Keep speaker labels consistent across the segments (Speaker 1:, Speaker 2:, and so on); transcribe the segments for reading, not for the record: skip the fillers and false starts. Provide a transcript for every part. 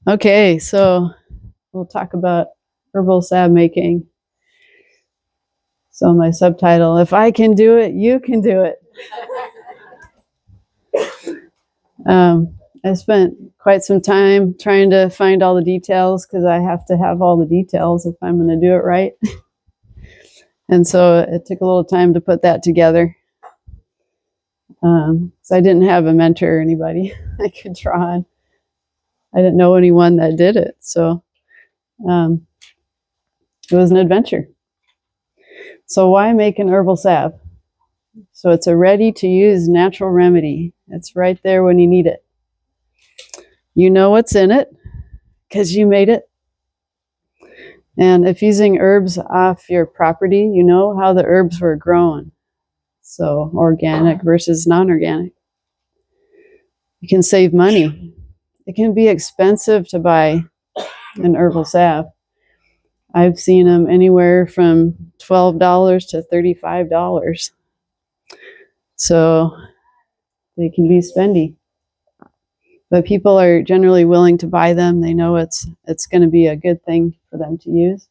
Speaker 1: Okay, so we'll talk about herbal salve making. So my subtitle, if I can do it, you can do it. I spent quite some time trying to find all the details because I have to have all the details if I'm going to do it right. And so it took a little time to put that together. So I didn't have a mentor or anybody I could draw on. I didn't know anyone that did it. So it was an adventure. So why make an herbal salve? So it's a ready-to-use natural remedy. It's right there when you need it. You know what's in it because you made it. And if using herbs off your property, you know how the herbs were grown. So organic versus non-organic. You can save money. It can be expensive to buy an herbal salve. I've seen them anywhere from $12 to $35. So they can be spendy. But people are generally willing to buy them. They know it's going to be a good thing for them to use.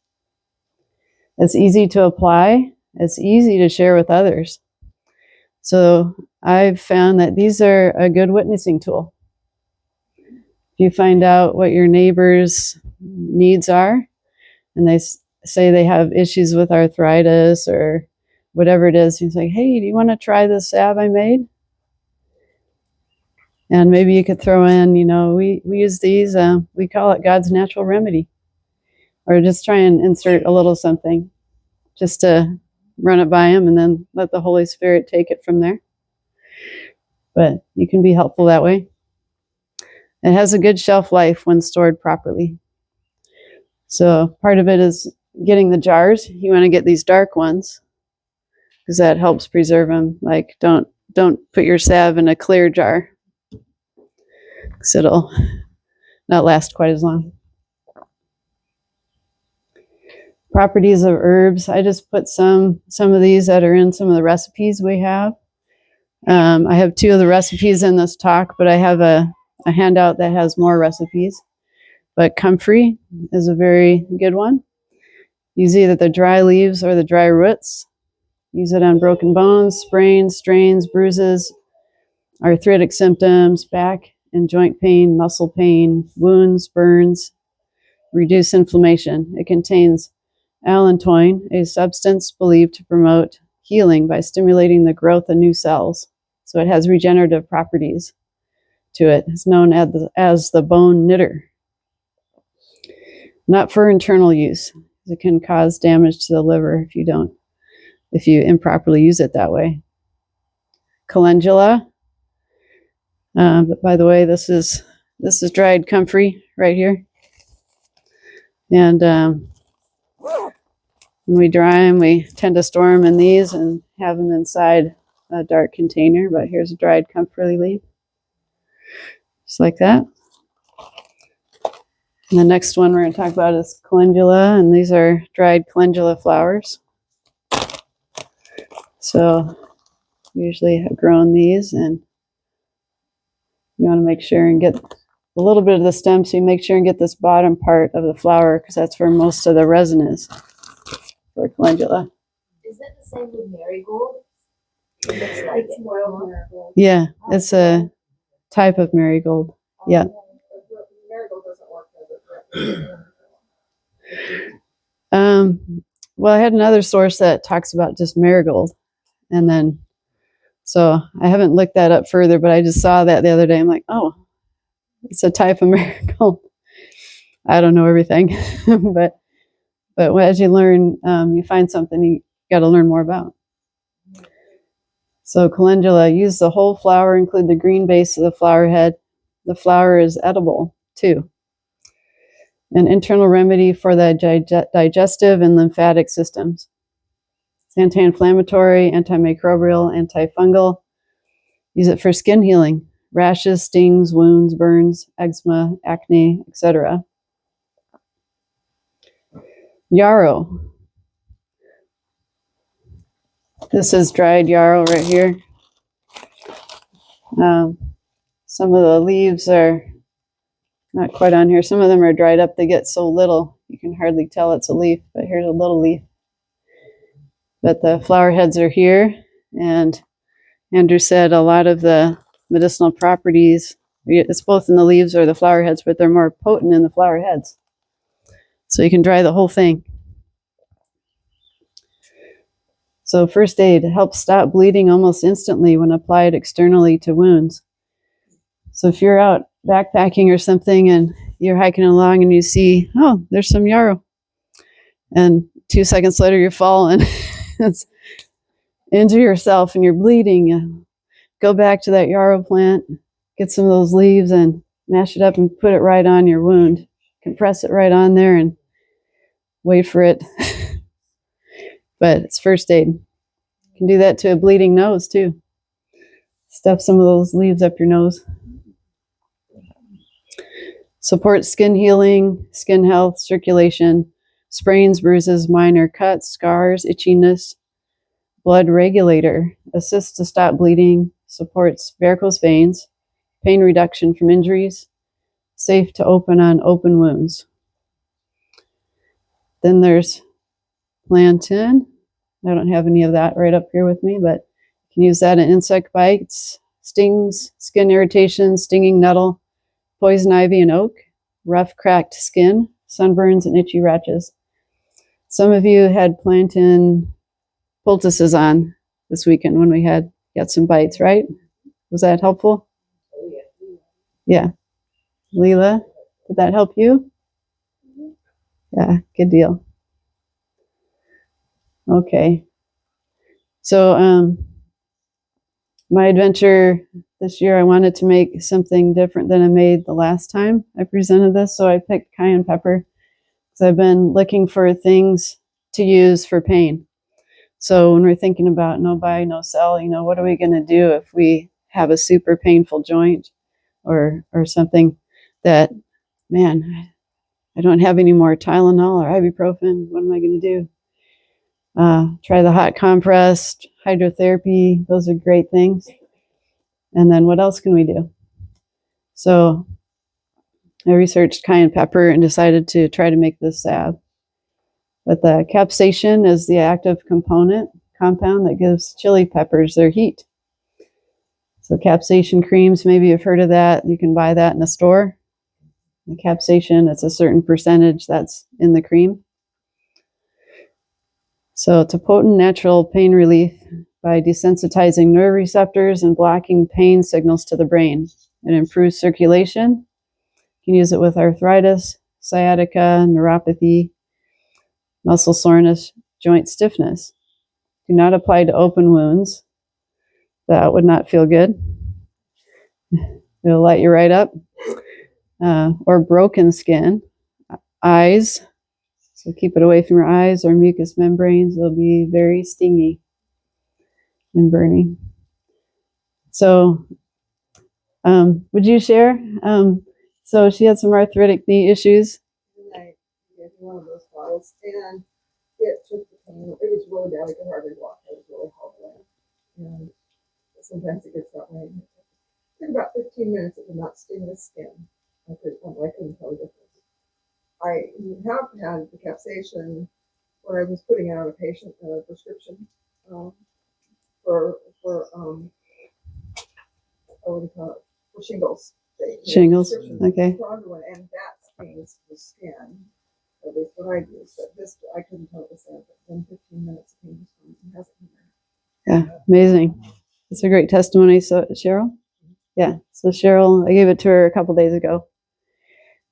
Speaker 1: It's easy to apply. It's easy to share with others. So I've found that these are a good witnessing tool. If you find out what your neighbor's needs are, and they say they have issues with arthritis or whatever it is, you say, hey, do you want to try this salve I made? And maybe you could throw in, we use these, we call it God's natural remedy. Or just try and insert a little something just to run it by him and then let the Holy Spirit take it from there. But you can be helpful that way. It has a good shelf life when stored properly. So part of it is getting the jars. You want to get these dark ones because that helps preserve them. Like don't put your salve in a clear jar because it'll not last quite as long. Properties of herbs. I just put some of these that are in some of the recipes we have. I have 2 of the recipes in this talk, but I have a handout that has more recipes. But comfrey is a very good one. Use either the dry leaves or the dry roots. Use it on broken bones, sprains, strains, bruises, arthritic symptoms, back and joint pain, muscle pain, wounds, burns. Reduce inflammation. It contains allantoin, a substance believed to promote healing by stimulating the growth of new cells. So it has regenerative properties to it. It's known as the bone knitter. Not for internal use. It can cause damage to the liver if you improperly use it that way. Calendula. But by the way, this is dried comfrey right here. And when we dry them, we tend to store them in these and have them inside a dark container. But here's a dried comfrey leaf. Just like that. And the next one we're going to talk about is calendula, and these are dried calendula flowers. So usually have grown these, and you want to make sure and get a little bit of the stem, so you make sure and get this bottom part of the flower because that's where most of the resin is for calendula.
Speaker 2: Is that the same with marigold? It looks like it's wild marigold.
Speaker 1: Yeah, it's a type of marigold. Yeah.
Speaker 2: Marigold doesn't work as
Speaker 1: Well, I had another source that talks about just marigold, and then so I haven't looked that up further, but I just saw that the other day. I'm like, oh, it's a type of marigold. I don't know everything, but as you learn, you find something you got to learn more about. So calendula, use the whole flower, include the green base of the flower head. The flower is edible too. An internal remedy for the digestive and lymphatic systems. It's anti-inflammatory, antimicrobial, antifungal. Use it for skin healing, rashes, stings, wounds, burns, eczema, acne, etc. Yarrow. This is dried yarrow right here. Some of the leaves are not quite on here. Some of them are dried up. They get so little, you can hardly tell it's a leaf, but here's a little leaf. But the flower heads are here, and Andrew said a lot of the medicinal properties, it's both in the leaves or the flower heads, but they're more potent in the flower heads. So you can dry the whole thing. So first aid helps stop bleeding almost instantly when applied externally to wounds. So if you're out backpacking or something and you're hiking along and you see, oh, there's some yarrow, and 2 seconds later you fall and it's injure yourself and you're bleeding, go back to that yarrow plant, get some of those leaves and mash it up and put it right on your wound. Compress it right on there and wait for it. But it's first aid. You can do that to a bleeding nose too. Stuff some of those leaves up your nose. Supports skin healing, skin health, circulation, sprains, bruises, minor cuts, scars, itchiness. Blood regulator, assists to stop bleeding, supports varicose veins, pain reduction from injuries, safe to open on open wounds. Then there's plantain. I don't have any of that right up here with me, but you can use that in insect bites, stings, skin irritation, stinging nettle, poison ivy and oak, rough cracked skin, sunburns, and itchy rashes. Some of you had plantain poultices on this weekend when we got some bites, right? Was that helpful? Yeah. Leela, did that help you? Yeah, good deal. Okay. So my adventure this year, I wanted to make something different than I made the last time I presented this. So I picked cayenne pepper because I've been looking for things to use for pain. So when we're thinking about no buy, no sell, what are we going to do if we have a super painful joint or something that, man, I don't have any more Tylenol or ibuprofen. What am I going to do? Try the hot compress, hydrotherapy. Those are great things. And then what else can we do? So I researched cayenne pepper and decided to try to make this salve. But the capsaicin is the active compound that gives chili peppers their heat. So capsaicin creams, maybe you've heard of that. You can buy that in a store. The capsaicin, it's a certain percentage that's in the cream. So it's a potent natural pain relief by desensitizing nerve receptors and blocking pain signals to the brain. It improves circulation. You can use it with arthritis, sciatica, neuropathy, muscle soreness, joint stiffness. Do not apply to open wounds. That would not feel good. It'll light you right up. Or broken skin. Eyes. So keep it away from your eyes or mucous membranes. It'll be very stingy and burning. So would you share? So she had some arthritic knee issues.
Speaker 3: I gave one of those bottles, and it took the pain. It was really bad. I could hardly walk. I was really hobbling. And sometimes it gets that way. It took about 15 minutes. It did not sting the skin. I couldn't tell the difference. I have had the capsaicin where I was putting out a patient a prescription for shingles.
Speaker 1: Shingles, okay.
Speaker 3: Stronger one, and that stings the skin. At least what I use. But this, I couldn't tell it was there. But in 15 minutes, it hasn't been there.
Speaker 1: Yeah, amazing. It's a great testimony. So Cheryl? Yeah, so Cheryl, I gave it to her a couple days ago.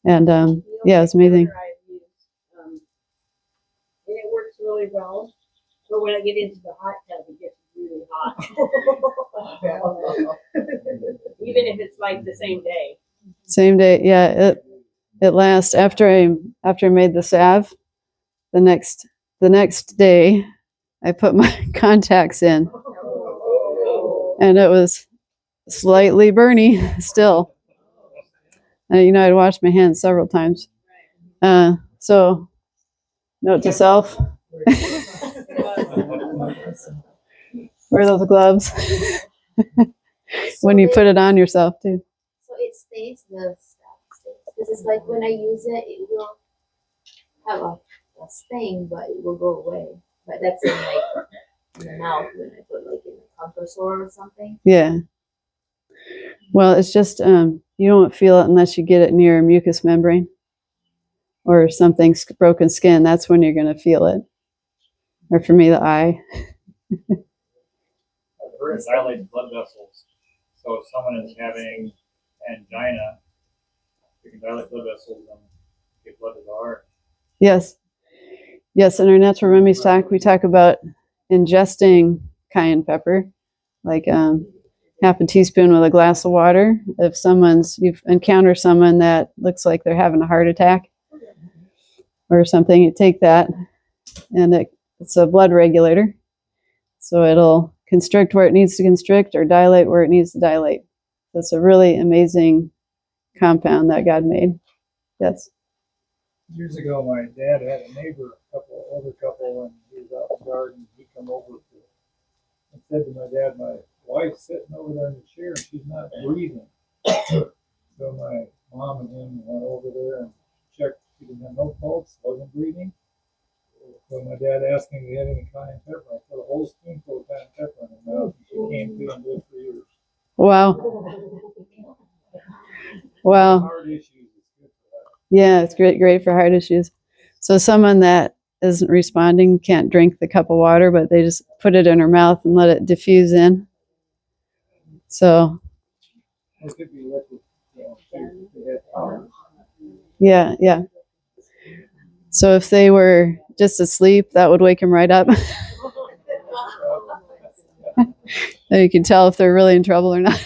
Speaker 1: And yeah, it's amazing.
Speaker 4: And it works really well. But when I get into the hot tub, it gets really hot. Even if it's like the same day.
Speaker 1: Same day, yeah. It lasts after I made the salve. The next day, I put my contacts in, and it was slightly burny still. I'd washed my hands several times. So, note to self: wear those gloves when you put it on yourself too.
Speaker 2: So it stays, the stuff stays. Because it's like when I use it, it will have a sting, but it will go away. But that's in like in the mouth when I put like in a comfort sore or something.
Speaker 1: Yeah. Well, it's just you don't feel it unless you get it near a mucous membrane or something, broken skin. That's when you're going to feel it. Or for me, the eye.
Speaker 5: I've heard it dilates blood vessels. So if someone is having angina, you can dilate blood vessels and get blood to the heart.
Speaker 1: Yes. Yes, in our natural remedies talk, we talk about ingesting cayenne pepper, like half a teaspoon with a glass of water. If you've encountered someone that looks like they're having a heart attack or something, you take that, and it's a blood regulator. So it'll constrict where it needs to constrict or dilate where it needs to dilate. That's a really amazing compound that God made. Yes.
Speaker 5: Years ago, my dad had a neighbor, older couple, and he was out in the garden. He come over and said to my dad, "My wife's sitting over there in the chair and she's not breathing." So my mom and him went over there and checked. She didn't have no pulse, wasn't breathing. So my dad asked me if he had any cayenne pepper. I put a whole spoonful of cayenne pepper in her mouth, and she came to and lived for years.
Speaker 1: Wow. Wow.
Speaker 5: Heart issues is good for that.
Speaker 1: Yeah, it's great for heart issues. So someone that isn't responding can't drink the cup of water, but they just put it in her mouth and let it diffuse in. So
Speaker 5: It could be liquid, too. They had powder.
Speaker 1: yeah. So if they were just asleep, that would wake them right up. And you can tell if they're really in trouble or not.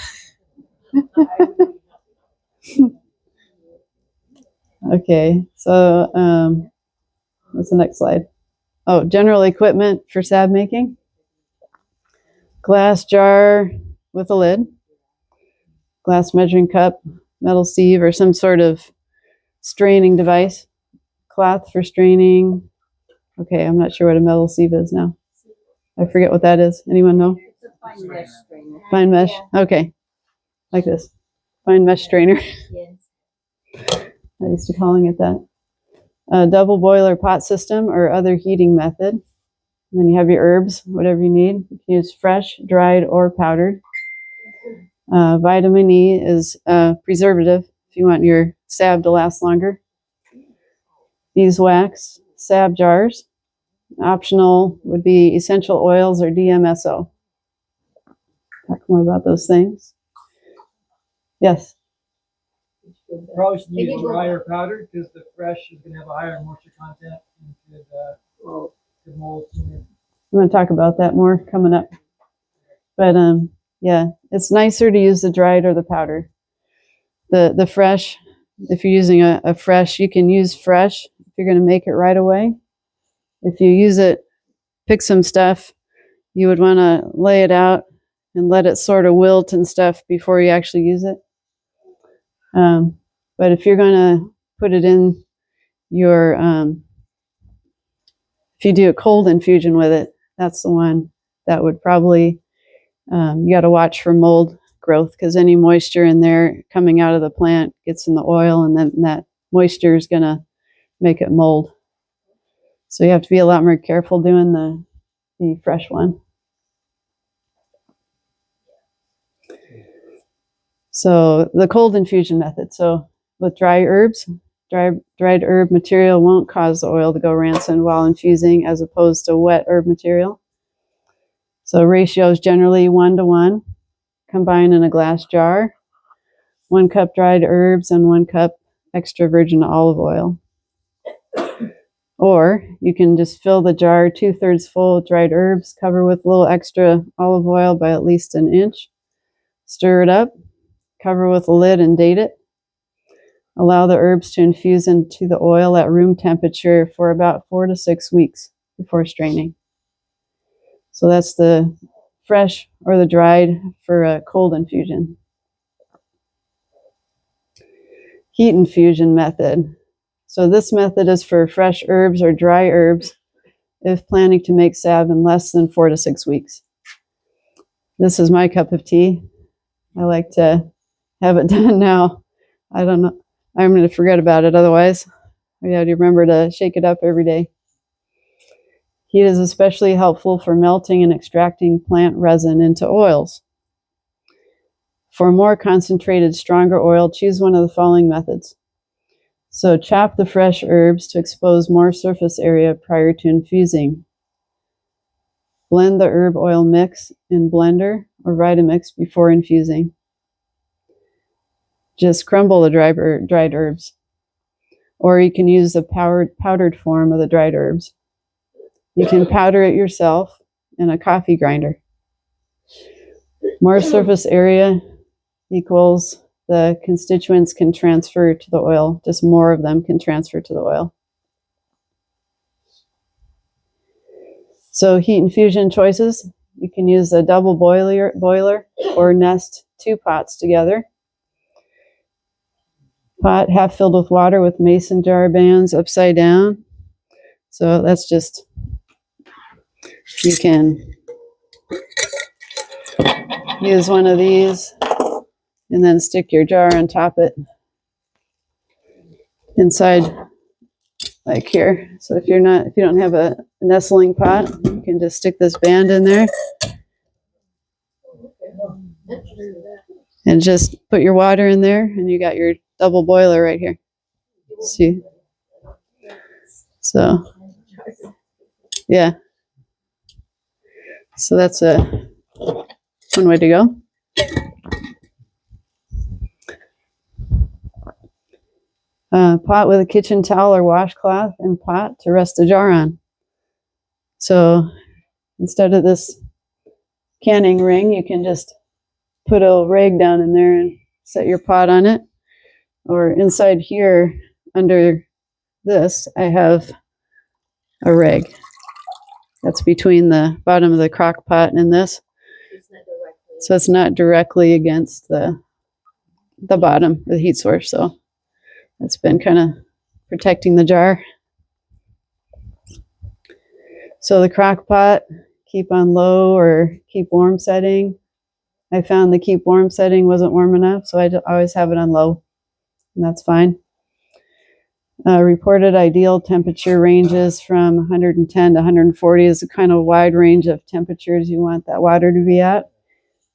Speaker 1: Okay, so what's the next slide? Oh, general equipment for salve making. Glass jar with a lid, glass measuring cup, metal sieve, or some sort of straining device. Cloth for straining. Okay, I'm not sure what a metal sieve is now. I forget what that is. Anyone know?
Speaker 4: It's a fine mesh strainer.
Speaker 1: Fine mesh? Okay, like this. Fine mesh strainer.
Speaker 2: Yes.
Speaker 1: I used to calling it that. A double boiler pot system or other heating method. And then you have your herbs, whatever you need. You can use fresh, dried, or powdered. Vitamin E is a preservative if you want your salve to last longer. Beeswax, salve jars. Optional would be essential oils or DMSO. Talk more about those things. Yes.
Speaker 6: Probably should use drier powder because the fresh is going to have a higher moisture content and could mold sooner.
Speaker 1: I'm going to talk about that more coming up. But yeah, it's nicer to use the dried or the powder. The fresh, if you're using a fresh, you can use fresh if you're going to make it right away. If you use it, pick some stuff, you would want to lay it out and let it sort of wilt and stuff before you actually use it. But if you're going to put it in your, if you do a cold infusion with it, that's the one that would probably, you got to watch for mold growth because any moisture in there coming out of the plant gets in the oil and then that moisture is going to make it mold. So you have to be a lot more careful doing the fresh one. So the cold infusion method. So with dry herbs, dried herb material won't cause the oil to go rancid while infusing as opposed to wet herb material. So ratio is generally 1:1. Combine in a glass jar. 1 cup dried herbs and 1 cup extra virgin olive oil. Or you can just fill the jar 2/3 full of dried herbs, cover with a little extra olive oil by at least 1 inch. Stir it up, cover with a lid and date it. Allow the herbs to infuse into the oil at room temperature for about 4 to 6 weeks before straining. So that's the fresh or the dried for a cold infusion. Heat infusion method. So this method is for fresh herbs or dry herbs if planning to make salve in less than 4 to 6 weeks. This is my cup of tea. I like to have it done now. I don't know. I'm going to forget about it otherwise. I got to remember to shake it up every day. Heat is especially helpful for melting and extracting plant resin into oils. For more concentrated, stronger oil, choose one of the following methods. So chop the fresh herbs to expose more surface area prior to infusing. Blend the herb oil mix in blender or Vitamix before infusing. Just crumble the dried herbs. Or you can use the powdered form of the dried herbs. You can powder it yourself in a coffee grinder. More surface area equals the constituents can transfer to the oil. Just more of them can transfer to the oil. So heat infusion choices. You can use a double boiler or nest 2 pots together. Pot half filled with water with mason jar bands upside down. So that's just, you can use one of these and then stick your jar and top it inside like here. So if you don't have a nestling pot, you can just stick this band in there and just put your water in there, and you got your double boiler right here. See? So, yeah. So that's one way to go. Pot with a kitchen towel or washcloth and pot to rest the jar on. So instead of this canning ring, you can just put a rag down in there and set your pot on it. Or inside here, under this, I have a rag. That's between the bottom of the crock pot and this. So it's not directly against the bottom of the heat source. So it's been kind of protecting the jar. So the crock pot, keep on low or keep warm setting. I found the keep warm setting wasn't warm enough, so I always have it on low, and that's fine. Reported ideal temperature ranges from 110 to 140 is a kind of wide range of temperatures you want that water to be at.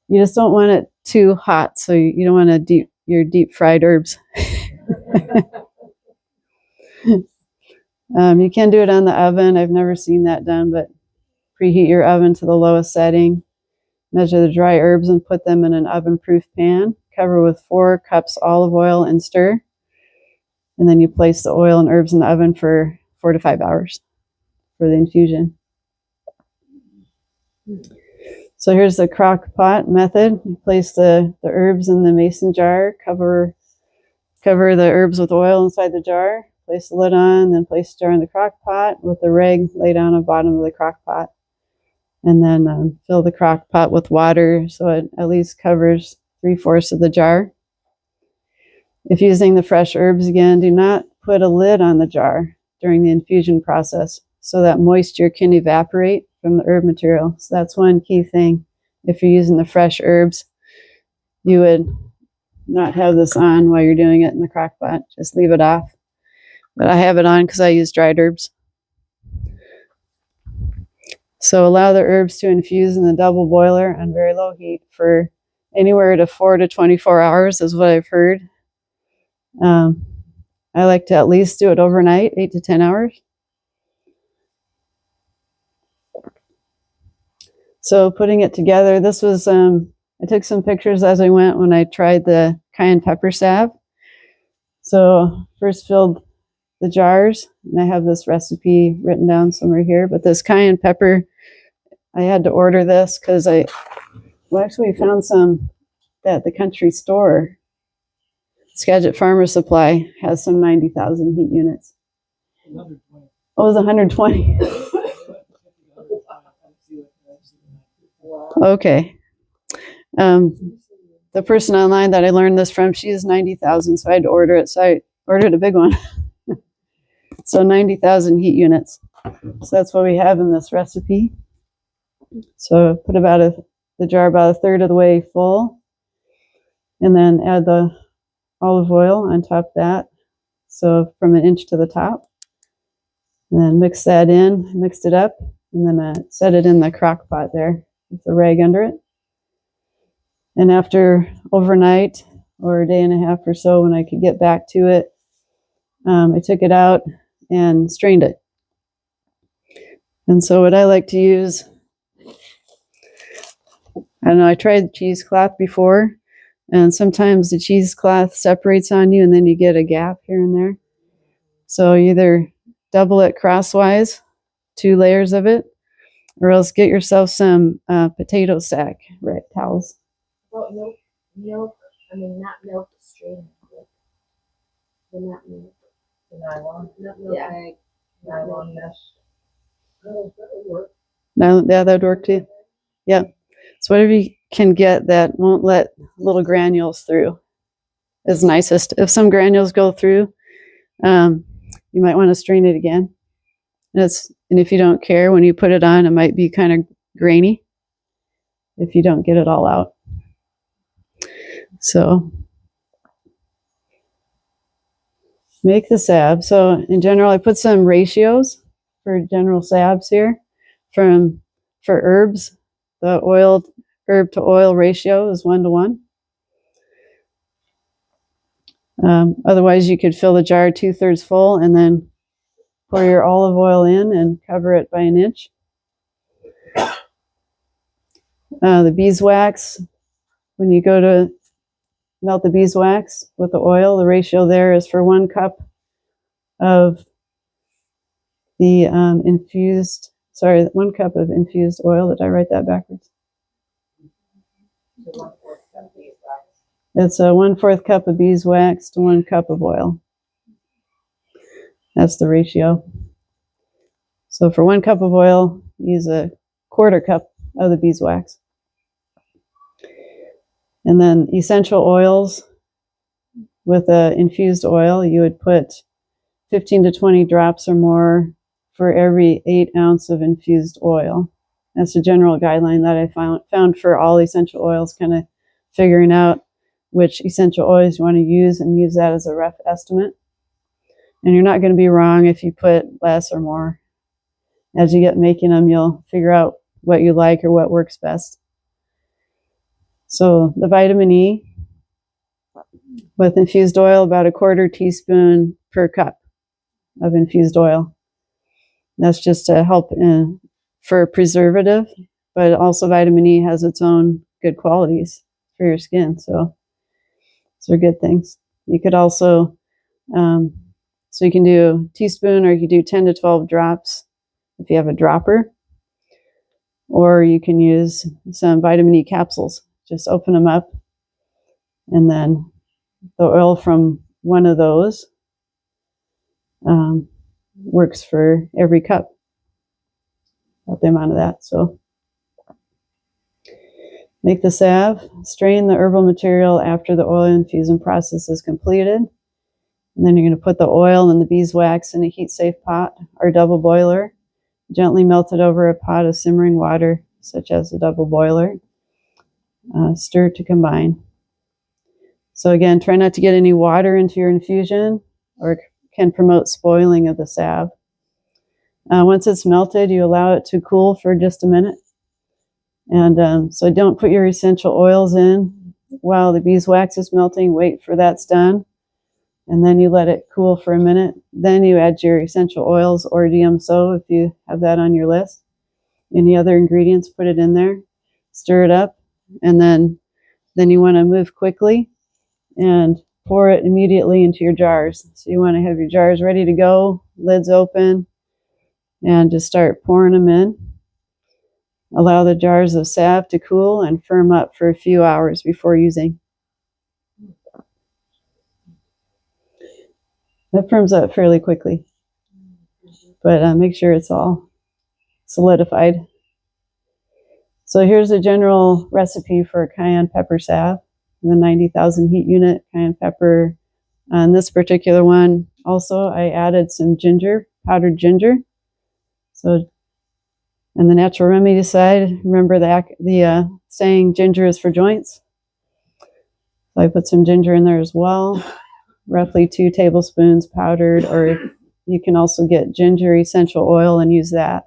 Speaker 1: You just don't want it too hot, so you don't want to your deep fried herbs. You can do it on the oven. I've never seen that done, but preheat your oven to the lowest setting. Measure the dry herbs and put them in an oven-proof pan. Cover with 4 cups olive oil and stir. And then you place the oil and herbs in the oven for 4 to 5 hours for the infusion. So here's the crock pot method. You place the herbs in the mason jar, cover the herbs with oil inside the jar, place the lid on, then place the jar in the crock pot with the rag laid on the bottom of the crock pot. And then fill the crock pot with water so it at least covers 3/4 of the jar. If using the fresh herbs again, do not put a lid on the jar during the infusion process so that moisture can evaporate from the herb material. So that's one key thing. If you're using the fresh herbs, you would not have this on while you're doing it in the crock pot. Just leave it off. But I have it on because I use dried herbs. So allow the herbs to infuse in the double boiler on very low heat for anywhere to 4 to 24 hours is what I've heard. I like to at least do it overnight, 8 to 10 hours. So putting it together, this was, I took some pictures as I went when I tried the cayenne pepper salve. So first filled the jars, and I have this recipe written down somewhere here, but this cayenne pepper, I had to order this because actually found some at the country store. Skagit Farmer Supply has some 90,000 heat units.
Speaker 6: 120.
Speaker 1: Oh, it was 120. Okay. The person online that I learned this from, she is 90,000, so I had to order it. So I ordered a big one. So 90,000 heat units. So that's what we have in this recipe. So put the jar about 1/3 of the way full, and then add the olive oil on top of that. So from an inch to the top. And then mixed it up, and then set it in the crock pot there with a rag under it. And after overnight or a day and a half or so, when I could get back to it, I took it out and strained it. And so what I like to use, I don't know, I tried cheesecloth before, and sometimes the cheesecloth separates on you and then you get a gap here and there. So either double it crosswise, 2 layers of it, or else get yourself some potato sack towels.
Speaker 2: About milk, I mean, not milk, strain. But not milk.
Speaker 3: The nylon,
Speaker 2: Yeah.
Speaker 3: bag, nylon mesh. Oh, that'll work.
Speaker 1: Now, yeah, that would work too. Yeah. So whatever you can get that won't let little granules through is nicest. If some granules go through, you might want to strain it again. And if you don't care, when you put it on, it might be kind of grainy if you don't get it all out. So make the salve. So in general, I put some ratios for general salves here. For herbs, the herb to oil ratio is 1:1. Otherwise, you could fill the jar 2/3 full and then pour your olive oil in and cover it by 1 inch. The beeswax, when you go to melt the beeswax with the oil, the ratio there is for 1 cup of the 1 cup of infused oil. Did I write that backwards? It's a 1/4 cup of beeswax to 1 cup of oil. That's the ratio. So for 1 cup of oil, use a 1/4 cup of the beeswax. And then essential oils, with the infused oil, you would put 15 to 20 drops or more for every 8 ounce of infused oil. That's a general guideline that I found for all essential oils, kind of figuring out which essential oils you want to use and use that as a rough estimate. And you're not going to be wrong if you put less or more. As you get making them, you'll figure out what you like or what works best. So the vitamin E with infused oil, about 1/4 teaspoon per cup of infused oil. That's just to help for preservative, but also vitamin E has its own good qualities for your skin. So those are good things. You could also, so you can do a teaspoon, or you can do 10 to 12 drops if you have a dropper, or you can use some vitamin E capsules. Just open them up, and then the oil from one of those works for every cup, about the amount of that. So make the salve, strain the herbal material after the oil infusion process is completed. And then you're going to put the oil and the beeswax in a heat-safe pot or double boiler. Gently melt it over a pot of simmering water, such as a double boiler. Stir to combine. So again, try not to get any water into your infusion, or it can promote spoiling of the salve. Once it's melted, you allow it to cool for just a minute. And so don't put your essential oils in while the beeswax is melting. Wait for that's done. And then you let it cool for a minute. Then you add your essential oils or DMSO if you have that on your list. Any other ingredients, put it in there. Stir it up. And then you want to move quickly and pour it immediately into your jars. So you want to have your jars ready to go, lids open, and just start pouring them in. Allow the jars of salve to cool and firm up for a few hours before using. That firms up fairly quickly, but make sure it's all solidified. So here's a general recipe for cayenne pepper salve. The 90,000 heat unit cayenne pepper. On this particular one, also I added some ginger, powdered ginger. So, on the natural remedy side, remember the saying, ginger is for joints. So I put some ginger in there as well, roughly 2 tablespoons powdered, or you can also get ginger essential oil and use that.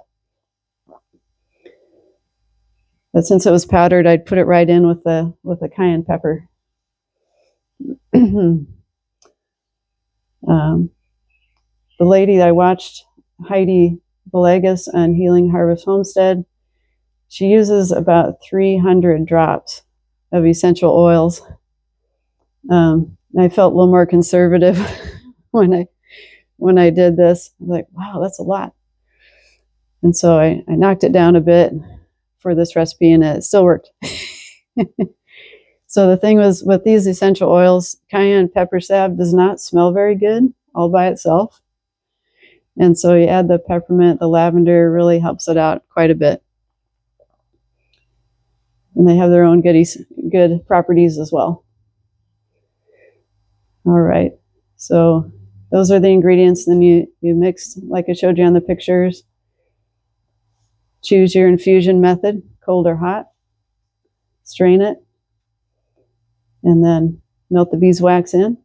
Speaker 1: But since it was powdered, I'd put it right in with the cayenne pepper. The lady that I watched, Heidi Villegas on Healing Harvest Homestead, she uses about 300 drops of essential oils. I felt a little more conservative when I did this. I was like, wow, that's a lot. And so I knocked it down a bit for this recipe, and it still worked. So the thing was, with these essential oils, cayenne pepper salve does not smell very good all by itself. And so you add the peppermint, the lavender really helps it out quite a bit. And they have their own good properties as well. All right, so those are the ingredients. Then you mix, like I showed you on the pictures. Choose your infusion method, cold or hot. Strain it. And then melt the beeswax in.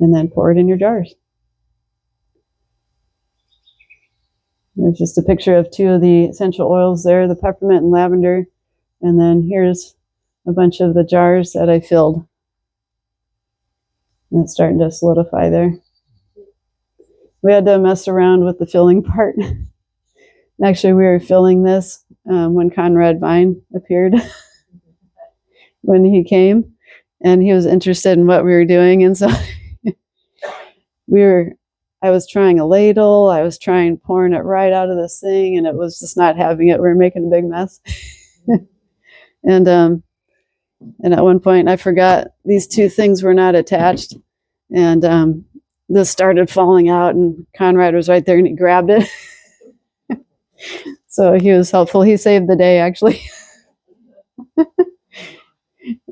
Speaker 1: And then pour it in your jars. There's just a picture of 2 of the essential oils there, the peppermint and lavender. And then here's a bunch of the jars that I filled. And it's starting to solidify there. We had to mess around with the filling part. Actually, we were filling this when Conrad Vine appeared, when he came, and he was interested in what we were doing. And so I was trying a ladle, I was trying pouring it right out of this thing, and it was just not having it. We were making a big mess. And at one point I forgot these 2 things were not attached, and this started falling out, and Conrad was right there and he grabbed it. So he was helpful. He saved the day, actually.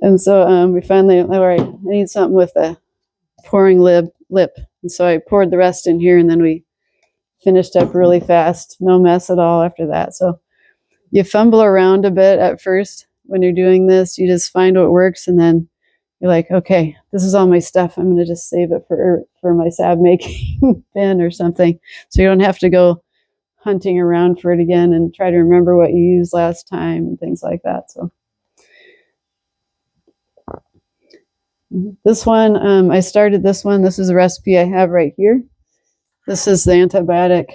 Speaker 1: And so we finally, all right, I need something with a pouring lip. And so I poured the rest in here, and then we finished up really fast. No mess at all after that. So you fumble around a bit at first when you're doing this. You just find what works, and then you're like, okay, this is all my stuff. I'm going to just save it for my salve making bin or something. So you don't have to go hunting around for it again and try to remember what you used last time and things like that. So this one, I started this one. This is a recipe I have right here. This is the antibiotic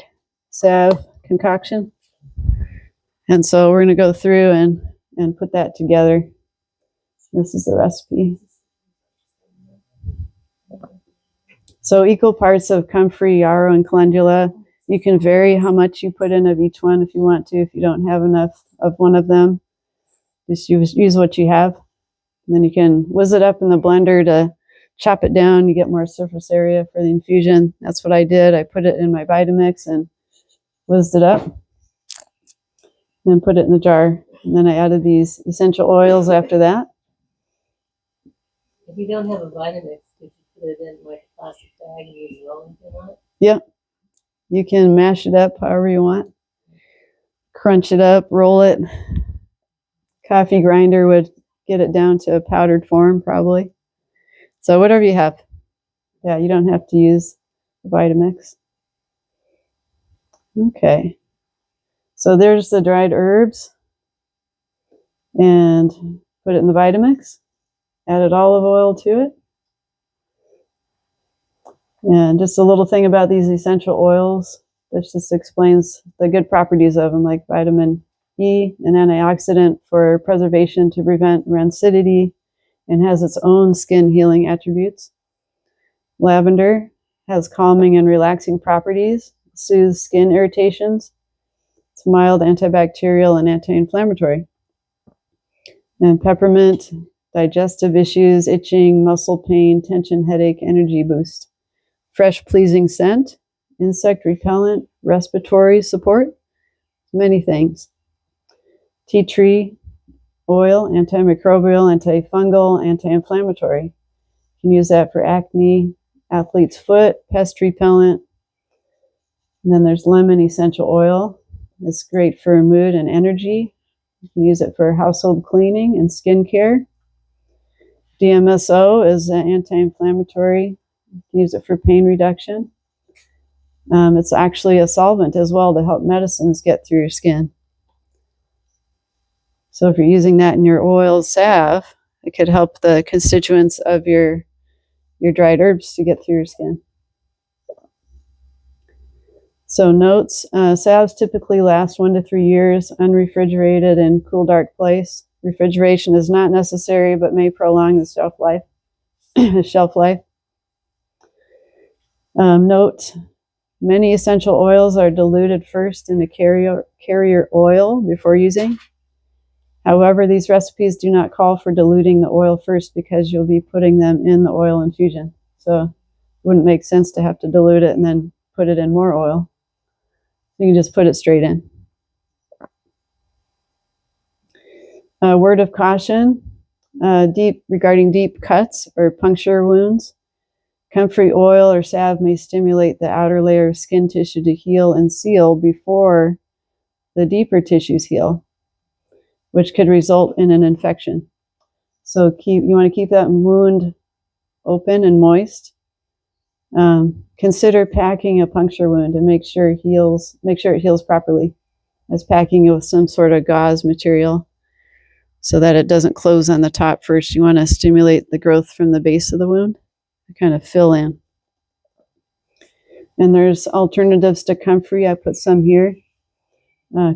Speaker 1: salve concoction. And so we're going to go through and put that together. This is the recipe. So equal parts of comfrey, yarrow, and calendula. You can vary how much you put in of each one if you want to. If you don't have enough of one of them, just use what you have. And then you can whiz it up in the blender to chop it down. You get more surface area for the infusion. That's what I did. I put it in my Vitamix and whizzed it up. Then put it in the jar. And then I added these essential oils after that.
Speaker 7: If you don't have a Vitamix, could you put it in like a plastic bag and use rolling pin on it?
Speaker 1: Yeah. You can mash it up however you want. Crunch it up, roll it. Coffee grinder would get it down to a powdered form probably. So whatever you have. Yeah, you don't have to use the Vitamix. Okay. So there's the dried herbs. And put it in the Vitamix. Added olive oil to it. And just a little thing about these essential oils. This just explains the good properties of them, like vitamin E, an antioxidant for preservation to prevent rancidity, and has its own skin healing attributes. Lavender has calming and relaxing properties, soothes skin irritations. It's mild antibacterial and anti-inflammatory. And peppermint, digestive issues, itching, muscle pain, tension, headache, energy boost. Fresh, pleasing scent, insect repellent, respiratory support, many things. Tea tree oil, antimicrobial, antifungal, anti-inflammatory. You can use that for acne, athlete's foot, pest repellent. And then there's lemon essential oil. It's great for mood and energy. You can use it for household cleaning and skincare. DMSO is an anti-inflammatory. You can use it for pain reduction. It's actually a solvent as well to help medicines get through your skin. So if you're using that in your oil salve, it could help the constituents of your dried herbs to get through your skin. So notes, salves typically last 1 to 3 years, unrefrigerated in cool, dark place. Refrigeration is not necessary, but may prolong the shelf life. Note, many essential oils are diluted first in a carrier oil before using. However, these recipes do not call for diluting the oil first because you'll be putting them in the oil infusion. So it wouldn't make sense to have to dilute it and then put it in more oil. You can just put it straight in. Word of caution, regarding deep cuts or puncture wounds. Comfrey oil or salve may stimulate the outer layer of skin tissue to heal and seal before the deeper tissues heal, which could result in an infection. So you want to keep that wound open and moist. Consider packing a puncture wound and make sure it heals properly, as packing it with some sort of gauze material so that it doesn't close on the top first. You want to stimulate the growth from the base of the wound to kind of fill in. And there's alternatives to comfrey. I put some here.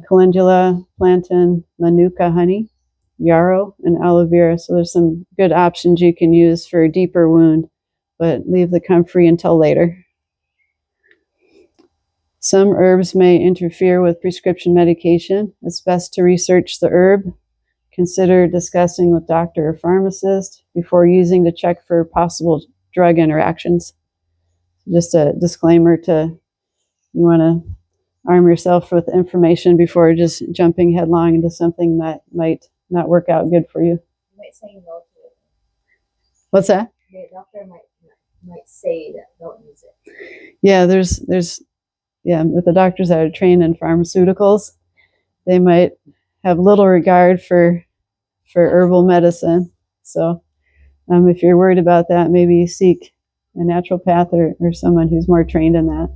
Speaker 1: Calendula, plantain, manuka honey, yarrow, and aloe vera. So there's some good options you can use for a deeper wound, but leave the comfrey until later. Some herbs may interfere with prescription medication. It's best to research the herb. Consider discussing with doctor or pharmacist before using to check for possible drug interactions. Just a disclaimer you want to arm yourself with information before just jumping headlong into something that might not work out good for you.
Speaker 2: You might say no to it.
Speaker 1: What's that?
Speaker 2: The doctor might say that don't use it.
Speaker 1: Yeah, there's with the doctors that are trained in pharmaceuticals, they might have little regard for herbal medicine. So if you're worried about that, maybe seek a naturopath or someone who's more trained in that.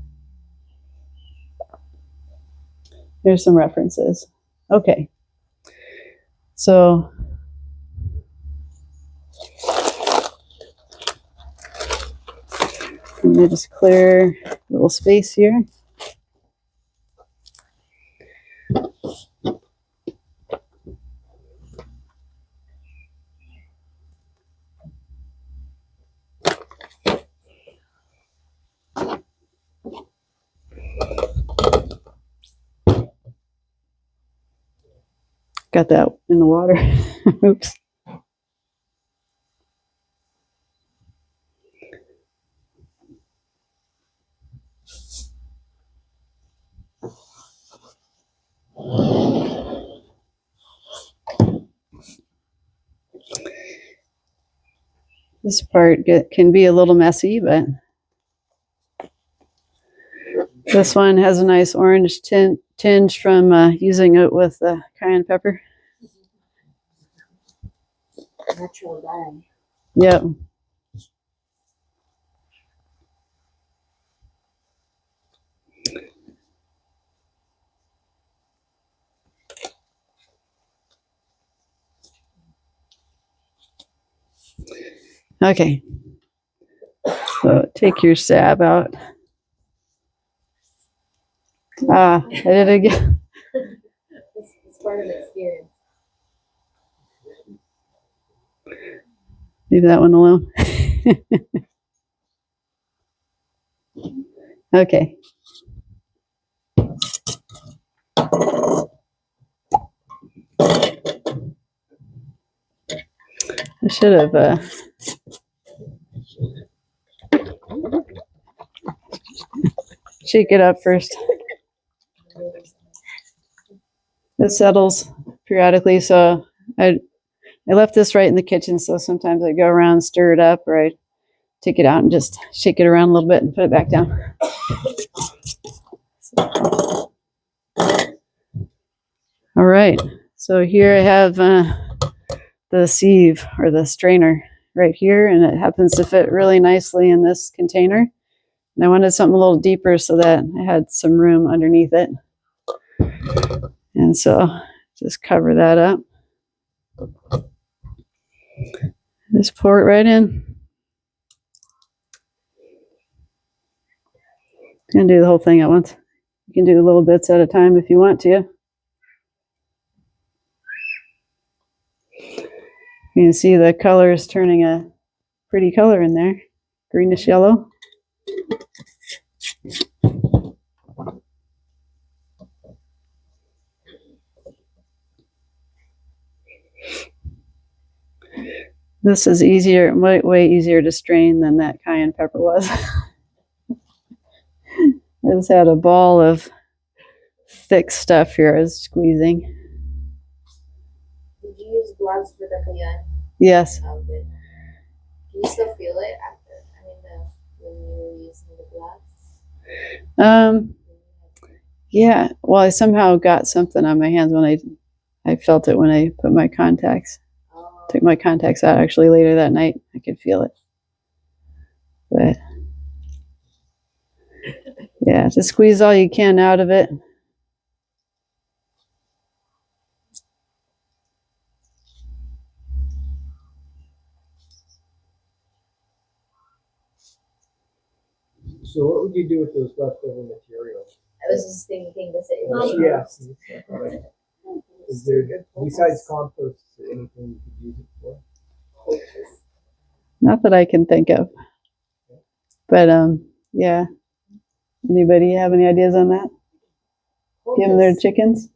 Speaker 1: Here's some references. Okay. So let me just clear a little space here. Got that in the water. Oops. This part can be a little messy, but this one has a nice orange tinge from using it with cayenne pepper.
Speaker 2: Natural dye.
Speaker 1: Yep. Okay. So take your salve out. I did it again.
Speaker 2: It's part of the experience.
Speaker 1: Leave that one alone. Okay. I should have shake it up first. It settles periodically, so I left this right in the kitchen, so sometimes I go around, stir it up, or I take it out and just shake it around a little bit and put it back down. All right, so here I have the sieve or the strainer right here, and it happens to fit really nicely in this container. And I wanted something a little deeper so that I had some room underneath it. And so just cover that up. Just pour it right in. You can do the whole thing at once. You can do little bits at a time if you want to. You can see the color is turning a pretty color in there, greenish yellow. This is easier, way easier to strain than that cayenne pepper was. I just had a ball of thick stuff here I was squeezing.
Speaker 2: Did you use gloves for the cayenne?
Speaker 1: Yes.
Speaker 2: Oh, good. Can you still feel it after? I mean, when you were using the gloves?
Speaker 1: Yeah. Well, I somehow got something on my hands when I felt it when I put my contacts.
Speaker 2: Oh,
Speaker 1: Took my contacts out actually later that night. I could feel it. But yeah, just squeeze all you can out of it.
Speaker 6: So what would you do with those leftover materials?
Speaker 2: I was just thinking the same thing.
Speaker 6: Yes. Is there, besides compost, is there anything you could use it for?
Speaker 1: Not that I can think of. But yeah. Anybody have any ideas on that? Give them their chickens?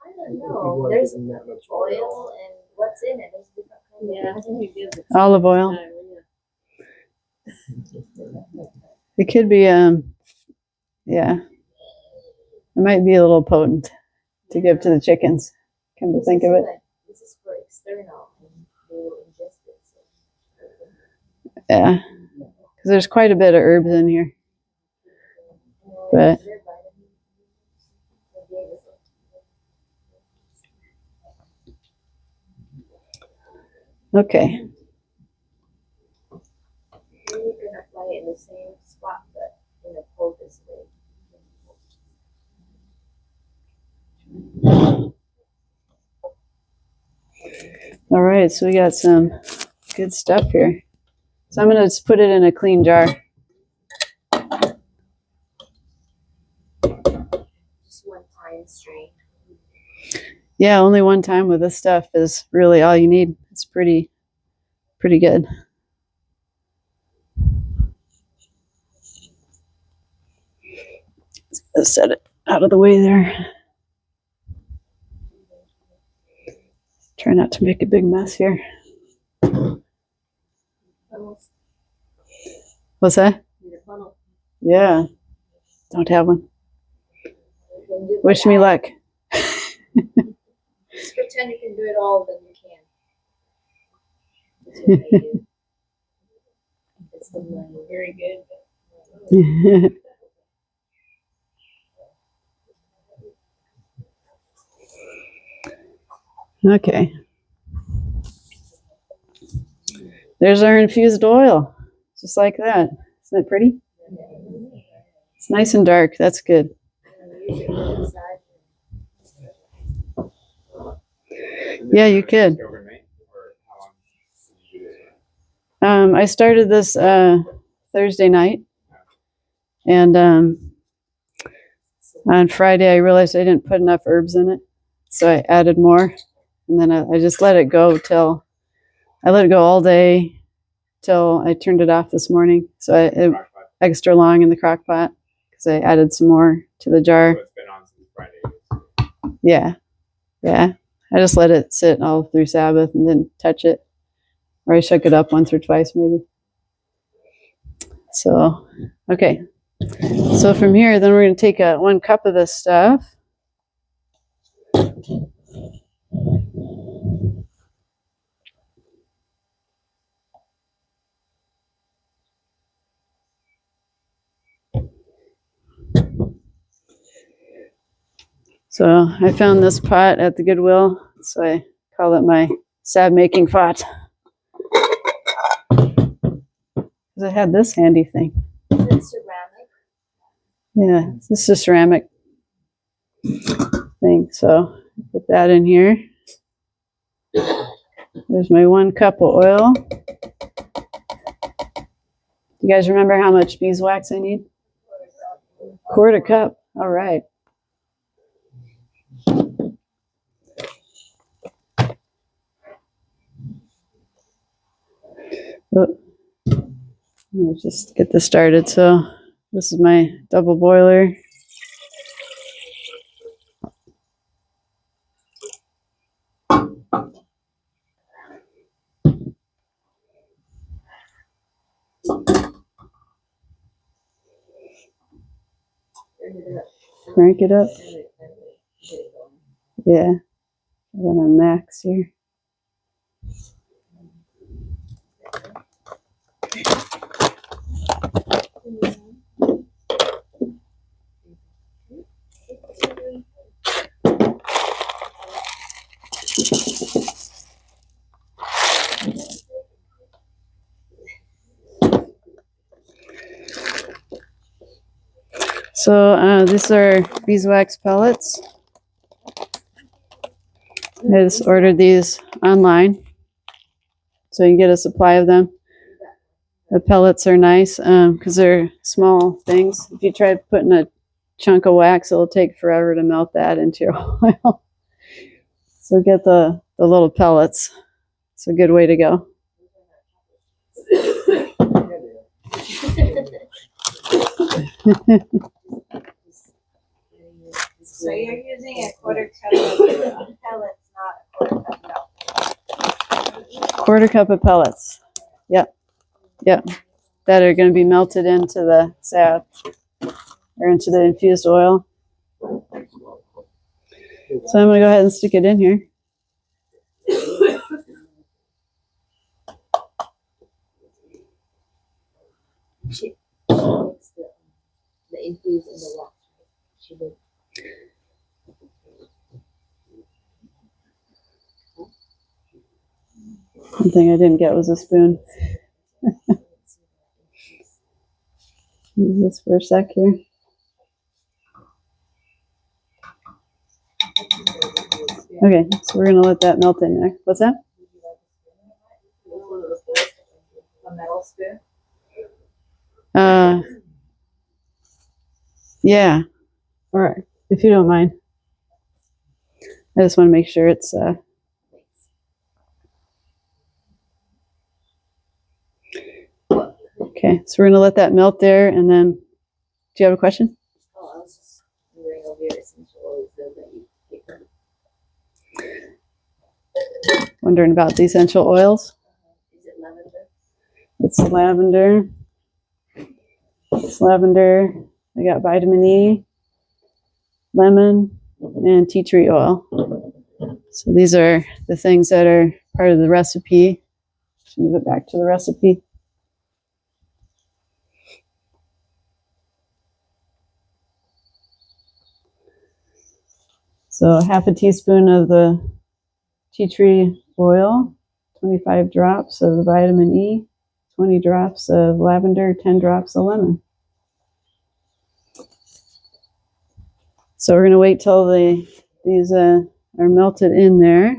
Speaker 2: I don't know. There's oil and what's in it. There's different kinds.
Speaker 7: Yeah, I think you did.
Speaker 1: Olive oil. It could be yeah. It might be a little potent to give to the chickens. Come to think of it.
Speaker 2: This is for external, and they will ingest it. So.
Speaker 1: Yeah. Because there's quite a bit of herbs in here. But okay.
Speaker 2: You can apply it in the same spot, but in a focused way.
Speaker 1: All right, so we got some good stuff here. So I'm going to just put it in a clean jar.
Speaker 2: Just one time strain.
Speaker 1: Yeah, only one time with this stuff is really all you need. It's pretty good. Let's set it out of the way there. Try not to make a big mess here. What's that? Yeah. Don't have one. Wish me luck.
Speaker 2: Just pretend you can do it all, then you can. That's what I do. It's the money. Very good.
Speaker 1: Okay. There's our infused oil. Just like that. Isn't it pretty? It's nice and dark. That's good. Yeah, you could. I started this Thursday night, and on Friday I realized I didn't put enough herbs in it, so I added more, and then I just let it go till I let it go all day till I turned it off this morning. So it extra long in the crock pot because I added some more to the jar.
Speaker 8: So it's been on since Friday.
Speaker 1: Yeah. I just let it sit all through Sabbath and didn't touch it. Or I shook it up once or twice maybe. So, okay. So from here, then we're going to take 1 cup of this stuff. So I found this pot at the Goodwill, so I call it my salve making pot. Because I had this handy thing.
Speaker 2: Is it ceramic?
Speaker 1: Yeah, this is a ceramic thing. So put that in here. There's my 1 cup of oil. You guys remember how much beeswax I need? 1/4 cup. All right. Oh, let's just get this started. So this is my double boiler. Crank it up. Yeah. Put it on max here. So these are beeswax pellets. I just ordered these online, so you can get a supply of them. The pellets are nice because they're small things. If you try putting a chunk of wax, it'll take forever to melt that into your oil. So get the little pellets. It's a good way to go.
Speaker 4: So you're using a 1/4 cup of pellets, not a 1/4 cup milk.
Speaker 1: 1/4 cup of pellets. Yep. Yep. That are going to be melted into the salve or into the infused oil. So I'm going to go ahead and stick it in here.
Speaker 2: She makes the infused in the wax. She did.
Speaker 1: One thing I didn't get was a spoon. Use this for a sec here. Okay, so we're going to let that melt in there. What's that?
Speaker 2: A metal spoon?
Speaker 1: Yeah. All right, if you don't mind. I just want to make sure it's okay, so we're going to let that melt there, and then, do you have a question?
Speaker 2: Oh, I was just wondering over your essential oils though that you take them.
Speaker 1: Wondering about the essential oils.
Speaker 2: Is it lavender?
Speaker 1: It's lavender. It's lavender. I got vitamin E, lemon, and tea tree oil. So these are the things that are part of the recipe. Move it back to the recipe. So 1/2 teaspoon of the tea tree oil, 25 drops of vitamin E, 20 drops of lavender, 10 drops of lemon. So we're going to wait till these are melted in there,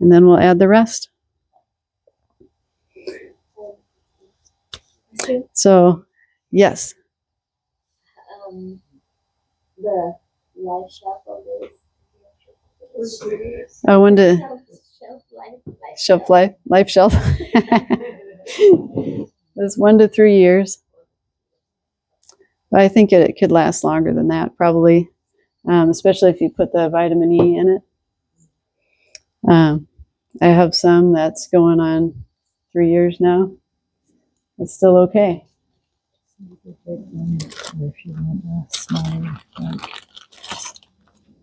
Speaker 1: and then we'll add the rest. So, yes.
Speaker 2: The life shelf of this.
Speaker 1: When to
Speaker 2: Shelf life.
Speaker 1: life shelf. It's 1 to 3 years. But I think it could last longer than that, probably, especially if you put the vitamin E in it. I have some that's going on 3 years now. It's still okay.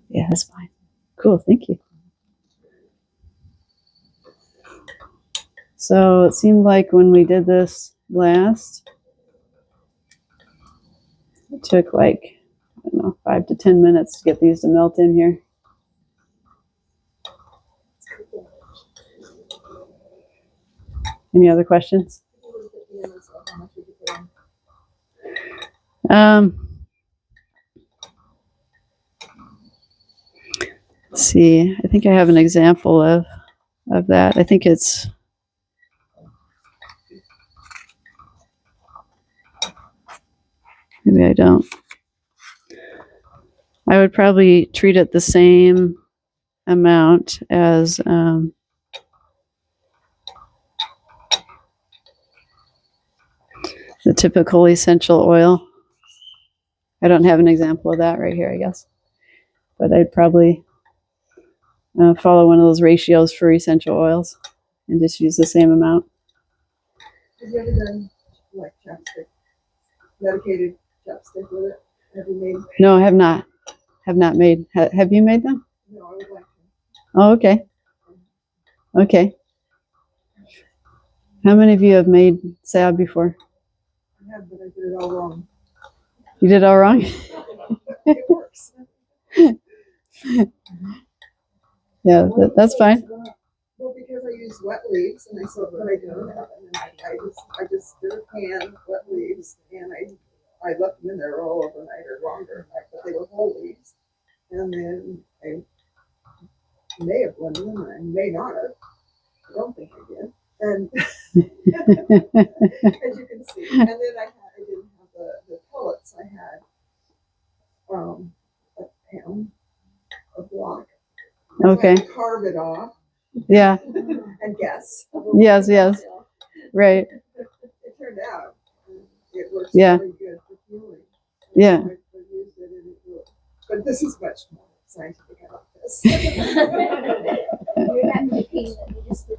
Speaker 1: Yeah, that's fine. Cool, thank you. So it seemed like when we did this last, it took like, I don't know, 5 to 10 minutes to get these to melt in here. Any other questions?
Speaker 3: If you were to put the MS up, how much would you put on?
Speaker 1: Let's see, I think I have an example of that. I think it's maybe I don't. I would probably treat it the same amount as the typical essential oil. I don't have an example of that right here, I guess. But I'd probably follow one of those ratios for essential oils and just use the same amount.
Speaker 3: Have you ever done like chapstick, medicated chapstick with it? Have you made?
Speaker 1: No, I have not. Have not made. Have you made them?
Speaker 3: No, I would like to.
Speaker 1: Oh, okay. Okay. How many of you have made salve before?
Speaker 3: I have, but I did it all wrong.
Speaker 1: You did all wrong?
Speaker 3: It works.
Speaker 1: Yeah, that's fine.
Speaker 3: Well, because I use wet leaves, and I said, what I do, and then I just did a pan of wet leaves, and I left them in there all overnight or longer, but they were whole leaves, and then I may have blended them, and I may not have. I don't think I did, and as you can see, and then I didn't have the pellets. I had a pound, a block.
Speaker 1: Okay.
Speaker 3: I had to carve it off.
Speaker 1: Yeah.
Speaker 3: And guess.
Speaker 1: Yes, yes. Right.
Speaker 3: It turned out it works
Speaker 1: Yeah.
Speaker 3: really good for healing.
Speaker 1: Yeah.
Speaker 3: I've used it and it works. But this is much more scientific about this.
Speaker 2: You're not making it, you just do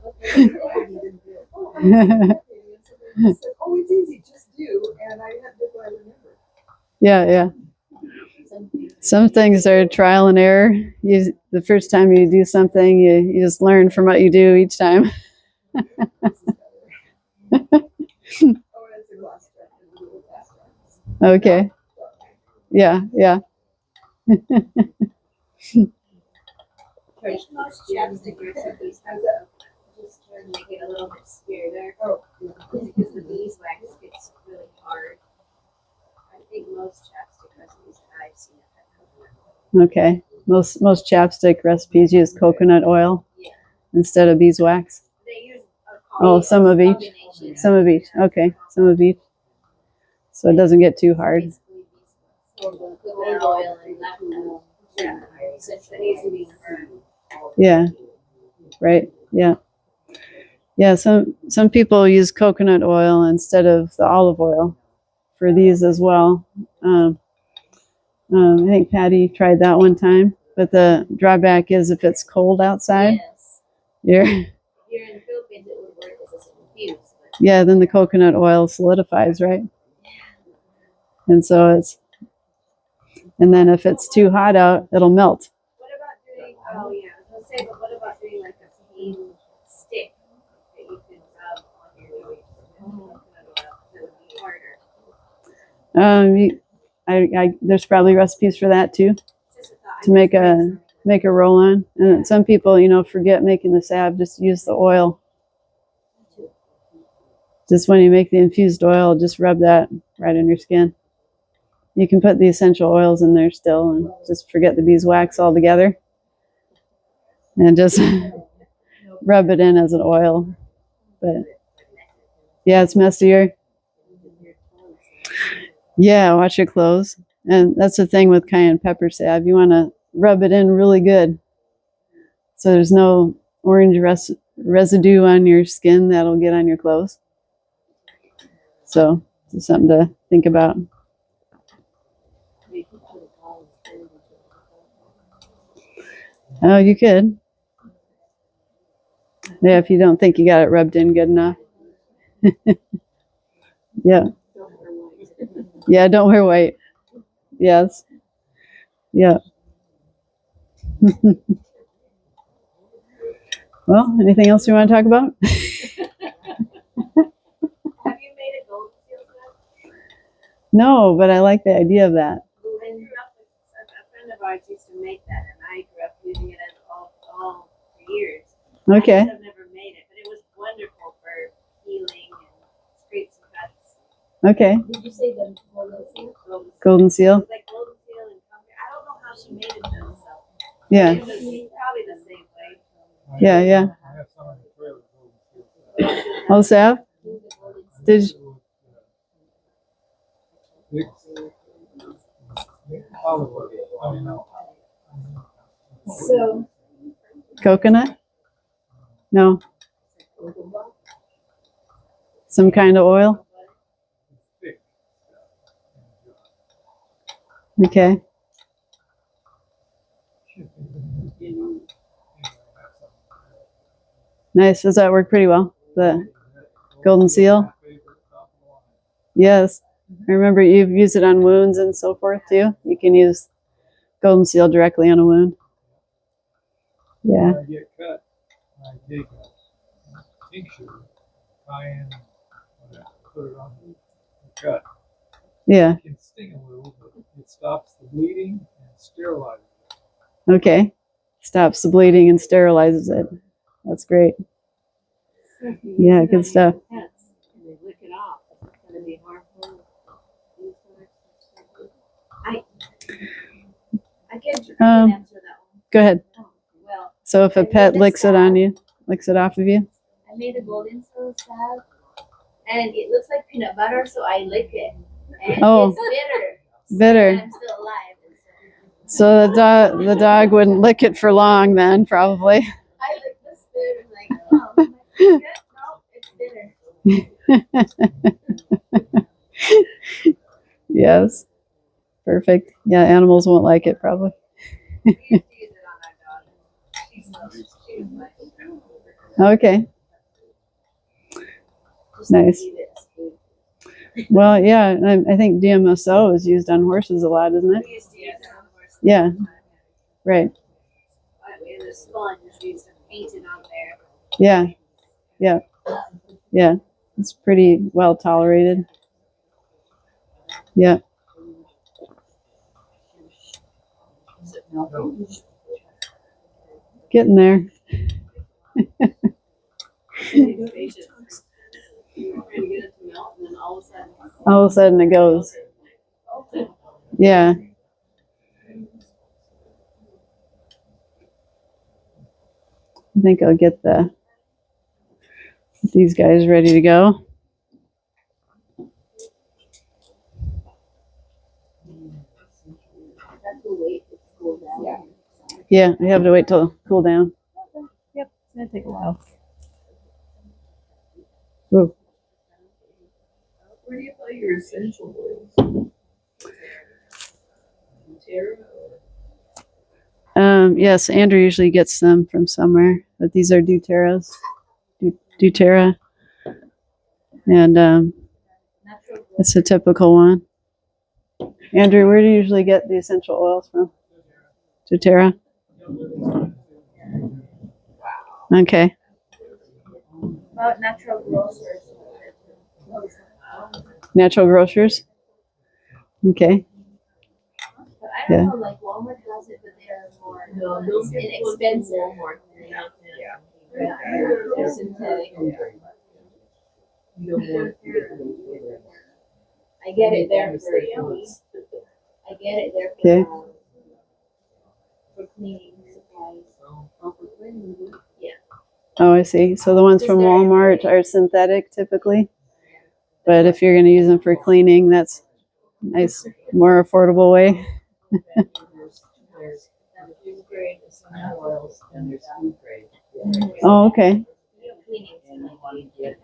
Speaker 3: Oh, it's easy, just do. And I had to remember.
Speaker 1: Yeah, yeah. Some things are trial and error. The first time you do something, you just learn from what you do each time.
Speaker 3: Oh, it's a glass jar. It's a little glass jar.
Speaker 1: Okay. Yeah, yeah.
Speaker 2: most chapstick recipes have that. Just try to make it a little bit smoother.
Speaker 3: Oh, yeah.
Speaker 2: Because the beeswax gets really hard. I think most chapstick recipes that I've seen have
Speaker 1: Okay. Most chapstick recipes use coconut oil instead of beeswax.
Speaker 2: They use
Speaker 1: Oh, some of each.
Speaker 2: combination.
Speaker 1: Some of each. Okay, some of each. So it doesn't get too hard.
Speaker 2: Basically beeswax. Coconut oil and that. Yeah. Since it needs to be burned.
Speaker 1: Yeah. Right. Yeah. Yeah. Some people use coconut oil instead of the olive oil for these as well. I think Patty tried that one time, but the drawback is if it's cold outside,
Speaker 2: Yes.
Speaker 1: you're
Speaker 2: If you're in the Philippines, it would work as a infused. But
Speaker 1: yeah, then the coconut oil solidifies, right? And so and then if it's too hot out, it'll melt.
Speaker 2: what about doing? Oh yeah, I was gonna say, but what about doing like a pain stick that you could rub on your joints with coconut oil? That would be harder.
Speaker 1: There's probably recipes for that too,
Speaker 2: Just a thought.
Speaker 1: to make a roll on. And some people, forget making the salve, just use the oil. Just when you make the infused oil, just rub that right on your skin. You can put the essential oils in there still and just forget the beeswax altogether. And just rub it in as an oil. But yeah, it's messier. Yeah, watch your clothes. And that's the thing with cayenne pepper salve. You want to rub it in really good. So there's no orange residue on your skin that'll get on your clothes. So it's something to think about. Oh, you could. Yeah, if you don't think you got it rubbed in good enough. Yeah. Yeah, don't wear white. Yes. Yeah. Well, anything else you want to talk about?
Speaker 2: Have you made a gold seal set?
Speaker 1: No, but I like the idea of that.
Speaker 2: I grew up with a friend of ours used to make that, and I grew up using it as all for years. I
Speaker 1: Okay.
Speaker 2: just have never made it, but it was wonderful for
Speaker 1: Okay.
Speaker 2: Did you say the golden seal?
Speaker 1: Golden seal.
Speaker 4: It's like golden seal and coffee. I don't know how she made it herself.
Speaker 1: Yeah.
Speaker 4: It's probably the same way.
Speaker 1: Yeah. Yeah.
Speaker 5: I have some in the trailer.
Speaker 1: Oh, Sav? Did you,
Speaker 5: I don't know.
Speaker 2: So,
Speaker 1: coconut? No. Some kind of oil? Okay. Nice. Does that work pretty well? The golden seal? Yes. I remember you've used it on wounds and so forth too. You can use golden seal directly on a wound. Yeah.
Speaker 5: When I get cut, I take a tincture, cayenne, put it on the cut.
Speaker 1: Yeah.
Speaker 5: It can sting a little, but it stops the bleeding and sterilizes it.
Speaker 1: Okay. Stops the bleeding and sterilizes it. That's great. Yeah, good stuff.
Speaker 7: Pets, and they lick it off. It's gonna be harmful.
Speaker 2: I can answer that one.
Speaker 1: Go ahead.
Speaker 2: Well,
Speaker 1: So if a
Speaker 2: I
Speaker 1: pet
Speaker 2: made a
Speaker 1: licks it on
Speaker 2: salve.
Speaker 1: you, licks it off of you?
Speaker 2: I made a golden seal salve, and it looks like peanut butter, so I lick it. And
Speaker 1: Oh.
Speaker 2: it's bitter.
Speaker 1: Bitter.
Speaker 2: And I'm still alive.
Speaker 1: So the dog wouldn't lick it for long then, probably.
Speaker 2: I lick the spoon and like, oh, am I good? No, it's bitter.
Speaker 1: Yes. Perfect. Yeah, animals won't like it probably.
Speaker 4: We used to use it on our dog. She was like,
Speaker 1: Okay.
Speaker 2: Just
Speaker 1: Nice.
Speaker 2: leave it as food.
Speaker 1: Well, yeah, I think DMSO is used on horses a lot, isn't it?
Speaker 4: we used to use it on horses.
Speaker 1: Yeah. Right.
Speaker 4: We had a sponge. We used to paint it on there.
Speaker 1: Yeah. Yeah. Yeah. It's pretty well tolerated. Yeah. Getting there. All of a sudden it goes. Yeah. I think I'll get these guys ready to go.
Speaker 2: Have to wait for it to cool down.
Speaker 1: Yeah, I have to wait till it cool down.
Speaker 7: Yep, it's gonna take a while.
Speaker 1: Ooh.
Speaker 3: Where do you buy your essential oils? Terra?
Speaker 1: Yes, Andrew usually gets them from somewhere, but these are doTERRAs. doTERRA. And
Speaker 2: Natural
Speaker 1: it's a typical one. Andrew, where do you usually get the essential oils from? doTERRA? Okay.
Speaker 2: about natural grocers.
Speaker 1: Natural grocers? Okay.
Speaker 2: But I don't
Speaker 1: Yeah.
Speaker 2: know, like Walmart has it, but they're more inexpensive. They're synthetic. I get it there for
Speaker 1: Okay.
Speaker 2: for cleaning supplies.
Speaker 1: Oh, I see. So the ones from Walmart are synthetic typically. But if you're going to use them for cleaning, that's a nice, more affordable way.
Speaker 7: There's food grade essential oils and there's food grade.
Speaker 1: Oh, okay.
Speaker 2: Cleaning.
Speaker 7: And you want to get,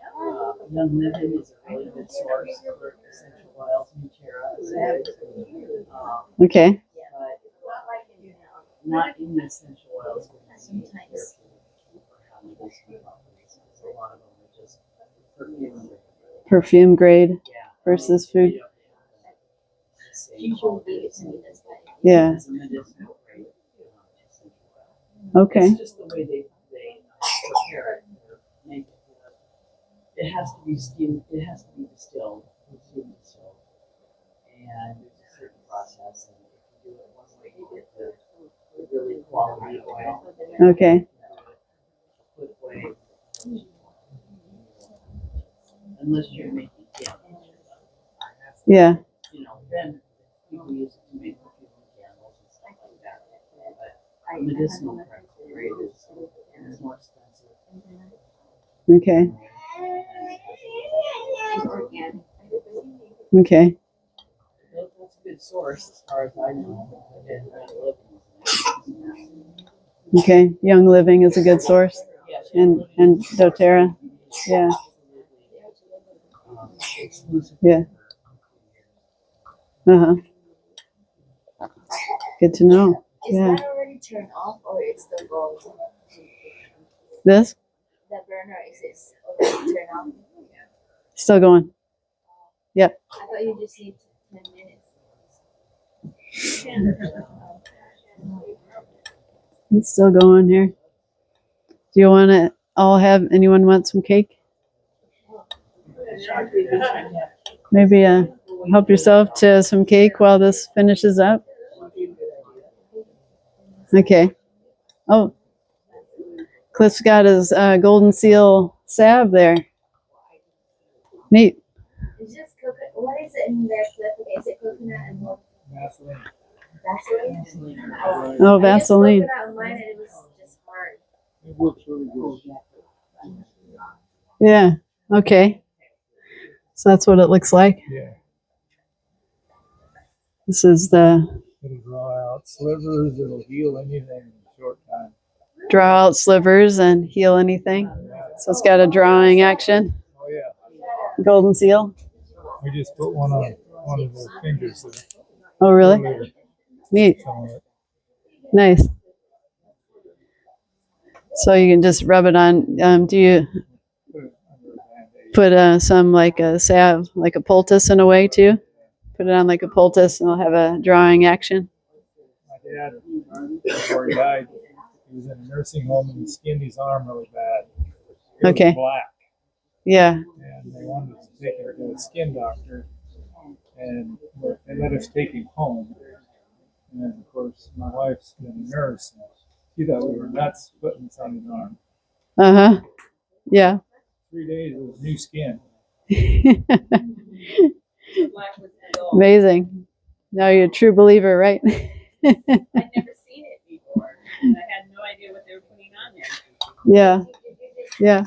Speaker 7: Young Living is a really good source for essential oils. doTERRA is a good,
Speaker 1: Okay.
Speaker 7: but not in the essential oils.
Speaker 2: Sometimes.
Speaker 7: A lot of them are just perfume.
Speaker 1: Perfume grade
Speaker 7: Yeah.
Speaker 1: versus food.
Speaker 2: She showed me it to me, that's why.
Speaker 1: Yeah.
Speaker 7: It's a medicinal grade essential oil.
Speaker 1: Okay.
Speaker 7: It's just the way they prepare it or make it. It has to be steamed, it has to be distilled, steamed distilled. And there's a certain process, and if you do it one way, you get the really quality oil.
Speaker 1: Okay.
Speaker 7: Put away. Unless you're making
Speaker 1: Yeah.
Speaker 7: You know, then people use it to make perfume and candles and stuff like that. But medicinal grade is more expensive.
Speaker 1: Okay.
Speaker 2: And organic.
Speaker 1: Okay.
Speaker 7: That's a good source as far as I know. And
Speaker 1: Okay. Young Living is a good source.
Speaker 7: yes,
Speaker 1: And doTERRA. Yeah.
Speaker 7: exclusive.
Speaker 1: Yeah. Uh-huh. Good to know.
Speaker 2: Is
Speaker 1: Yeah.
Speaker 2: that already turned off or it's still going?
Speaker 1: This?
Speaker 2: The burner is already turned off?
Speaker 1: Still going.
Speaker 2: I thought you just need 10 minutes.
Speaker 1: It's still going here. Do you want to all have, anyone want some cake? Maybe help yourself to some cake while this finishes up. Okay. Oh, Cliff's got his golden seal salve there. Neat.
Speaker 2: It's just coconut. What is it in there, Cliff? Okay, is it coconut and what?
Speaker 5: Vaseline.
Speaker 2: Vaseline?
Speaker 1: Oh,
Speaker 2: I
Speaker 1: Vaseline.
Speaker 2: used coconut on mine and it was just hard.
Speaker 5: It works really good.
Speaker 1: Yeah. Okay. So that's what it looks like.
Speaker 5: Yeah.
Speaker 1: This is the
Speaker 5: It'll draw out slivers. It'll heal anything in a short time.
Speaker 1: draw out slivers and heal anything. So it's got a drawing action.
Speaker 5: Oh yeah.
Speaker 1: Golden seal.
Speaker 5: We just put one on one of those fingers.
Speaker 1: Oh, really? Neat.
Speaker 5: Some of it.
Speaker 1: Nice. So you can just rub it on. Do you
Speaker 5: Put it under a Band-Aid.
Speaker 1: put some like a salve, like a poultice in a way too? Put it on like a poultice and it'll have a drawing action.
Speaker 5: My dad, before he died, he was in a nursing home and he skinned his arm really bad. It was
Speaker 1: Okay.
Speaker 5: black.
Speaker 1: Yeah.
Speaker 5: And they wanted us to take him to a skin doctor. And they let us take him home. And then, of course, my wife's been a nurse. And she thought we were nuts putting this on his arm.
Speaker 1: Uh-huh. Yeah.
Speaker 5: 3 days with new skin.
Speaker 1: Amazing. Now you're a true believer, right?
Speaker 4: I'd never seen it before. And I had no idea what they were putting on there.
Speaker 1: Yeah. Yeah.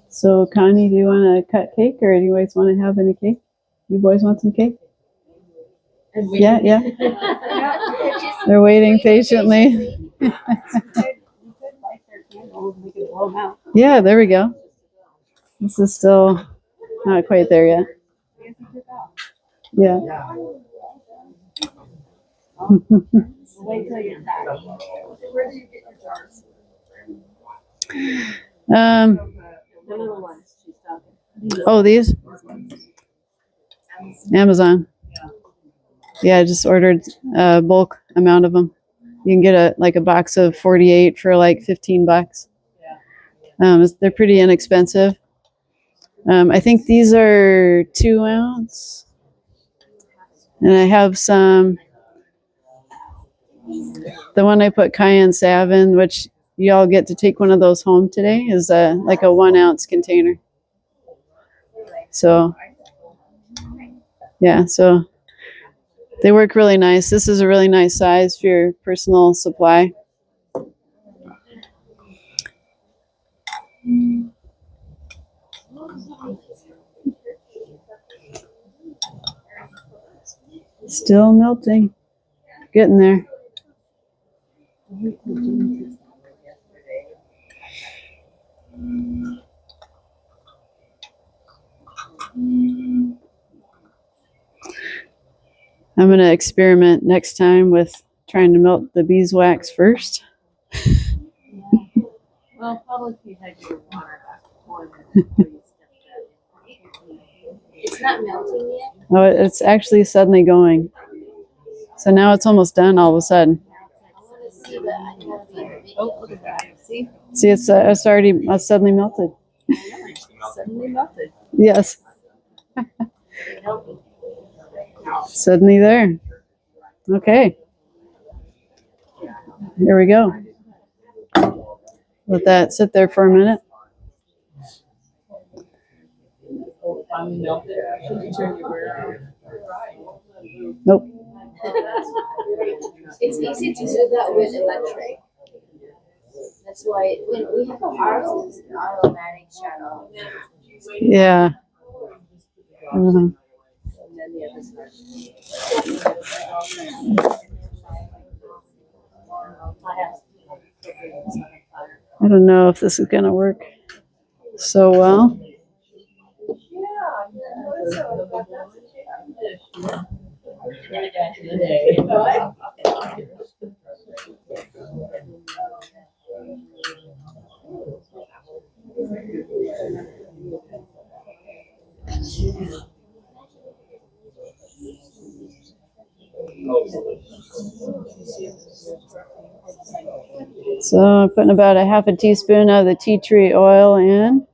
Speaker 1: So Connie, do you want to cut cake or do you guys want to have any cake? You boys want some cake? Yeah, yeah. They're waiting patiently. Yeah, there we go. This is still not quite there yet. Yeah.
Speaker 2: Wait till you're done.
Speaker 3: Where do you get your jars?
Speaker 2: The little ones she's talking.
Speaker 1: Oh, these? Amazon. Yeah, I just ordered a bulk amount of them. You can get a box of 48 for like $15. They're pretty inexpensive. I think these are 2 ounce. And I have some, the one I put cayenne salve in, which you all get to take one of those home today, is like a 1 ounce container. So, yeah, so they work really nice. This is a really nice size for your personal supply. Still melting. Getting there. I'm going to experiment next time with trying to melt the beeswax first.
Speaker 4: Well, probably if you had your water poured
Speaker 2: It's not melting yet.
Speaker 1: Oh, it's actually suddenly going. So now it's almost done all of a sudden.
Speaker 2: I want to see, but I can't see the video.
Speaker 4: look at that. See?
Speaker 1: See, it's suddenly melted.
Speaker 4: Suddenly melted.
Speaker 1: Yes. Suddenly there. Okay. Here we go. Let that sit there for a minute. Nope.
Speaker 2: It's easy to do that with electric. That's why when we have ours is an automatic shut off.
Speaker 1: Yeah. I don't know if this is going to work so well. So I'm putting about a half a teaspoon of the tea tree oil in.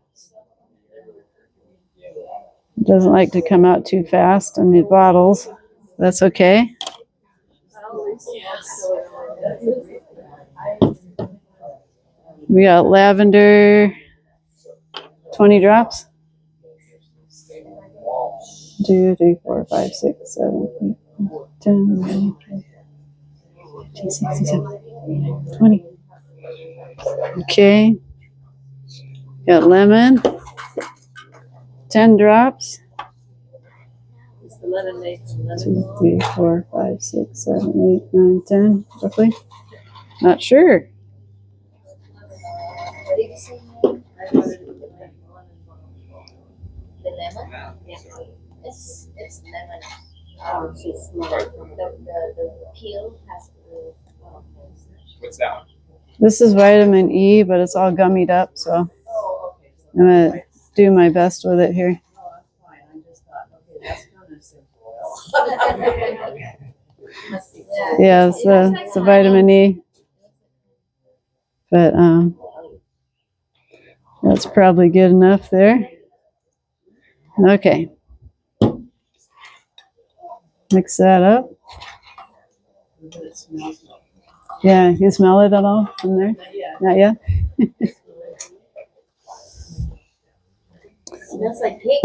Speaker 1: It doesn't like to come out too fast in the bottles. That's okay. We got lavender, 20 drops. 2, 3, 4, 5, 6, 7, 8, 10, 11, 12, 15, 16, 17, 20. Okay. Got lemon, 10 drops. 2, 3, 4, 5, 6, 7, 8, 9, 10, roughly. Not sure.
Speaker 2: What did you say? The lemon? Yeah. It's lemon. The peel has to.
Speaker 8: What's that one?
Speaker 1: This is vitamin E, but it's all gummied up, so I'm going to do my best with it here. Yeah, it's a vitamin E. But that's probably good enough there. Okay. Mix that up. Yeah, you smell it at all in there? Not yet?
Speaker 2: Smells like cake.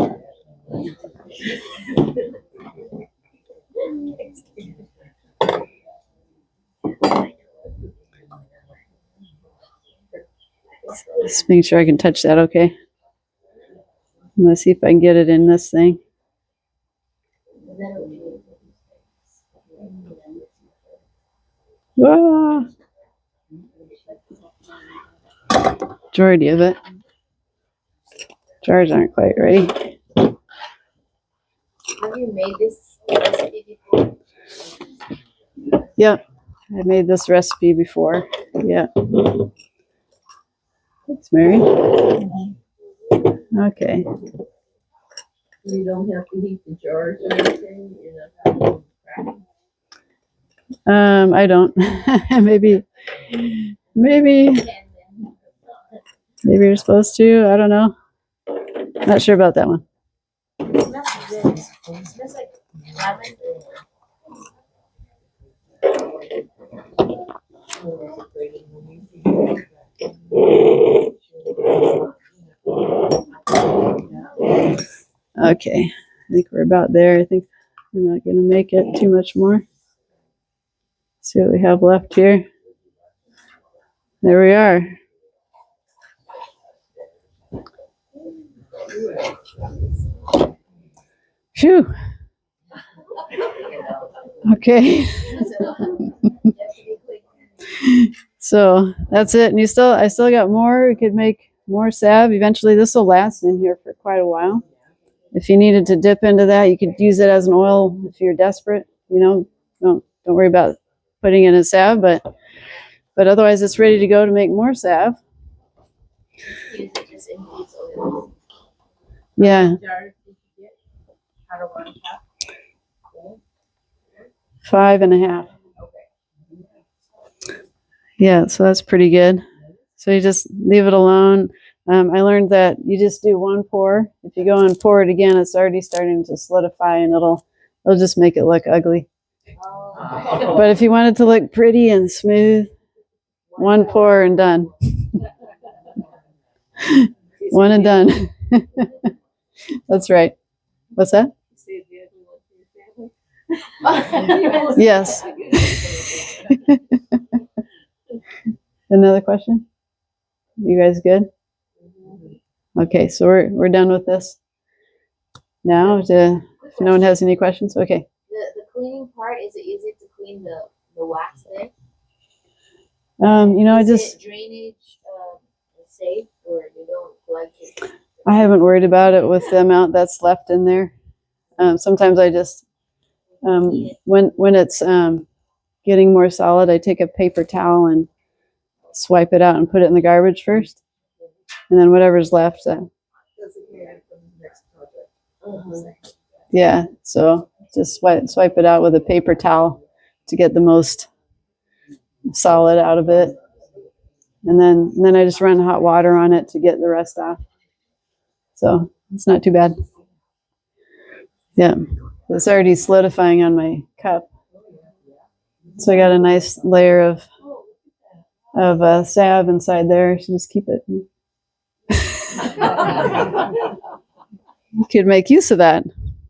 Speaker 1: Just make sure I can touch that okay. Let's see if I can get it in this thing. Ah. Majority of it. Jars aren't quite ready.
Speaker 2: Have you made this recipe before?
Speaker 1: Yep, I made this recipe before. Yeah. Thanks, Mary. Okay.
Speaker 3: You don't have to heat the jars or anything,
Speaker 1: I don't. maybe you're supposed to. I don't know. Not sure about that one.
Speaker 2: It smells good. It smells like lemon.
Speaker 1: Okay, I think we're about there. I think we're not going to make it too much more. See what we have left here. There we are. Phew. Okay. So that's it. And I still got more. We could make more salve. Eventually this will last in here for quite a while. If you needed to dip into that, you could use it as an oil if you're desperate. Don't worry about putting in a salve, but otherwise it's ready to go to make more salve. Yeah. 5.5. Yeah, so that's pretty good. So you just leave it alone. I learned that you just do one pour. If you go and pour it again, it's already starting to solidify, and it'll just make it look ugly.
Speaker 2: Oh.
Speaker 1: But if you want it to look pretty and smooth, one pour and done. One and done. That's right. What's that? Yes. Another question? You guys good? Okay, so we're done with this now. If no one has any questions, okay.
Speaker 2: The cleaning part, is it easy to clean the wax there?
Speaker 1: I
Speaker 2: Is
Speaker 1: just
Speaker 2: it drainage safe, or you don't like it?
Speaker 1: I haven't worried about it with the amount that's left in there. Sometimes I just when it's getting more solid, I take a paper towel and swipe it out and put it in the garbage first, and then whatever's left.
Speaker 3: Designated for the next project.
Speaker 1: Yeah, so just swipe it out with a paper towel to get the most solid out of it, and then I just run hot water on it to get the rest off. So it's not too bad. Yeah, it's already solidifying on my cup, so I got a nice layer of salve inside there. So just keep it. You could make use of that.